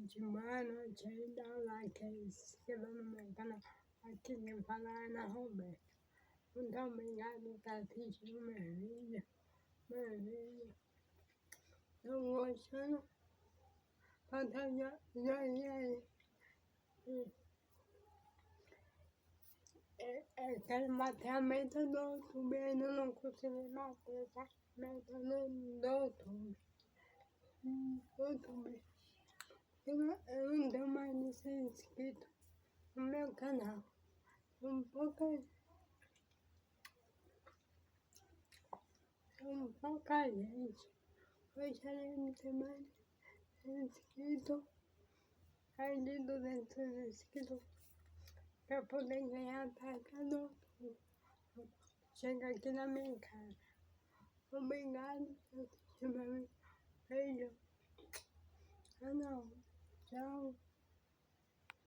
gente, boa noite aí, dá o like aí, se inscreva no meu canal. Aqui quem fala é Ana Roberta. Muito obrigado por estar assistindo meus vídeos. Estão gostando? Bota joinha aí. Eu quero bater a meta do YouTube, ainda não consegui bater, tá? Meta do YouTube. Eu não tenho mais de 100 inscritos no meu canal. Pouca gente. Gostaria de ter mais inscritos, mais de 200 inscritos, para poder ganhar a taxa do YouTube. Chega aqui na minha casa. Obrigado por assistir meu vídeo. Beijo. Ah, não.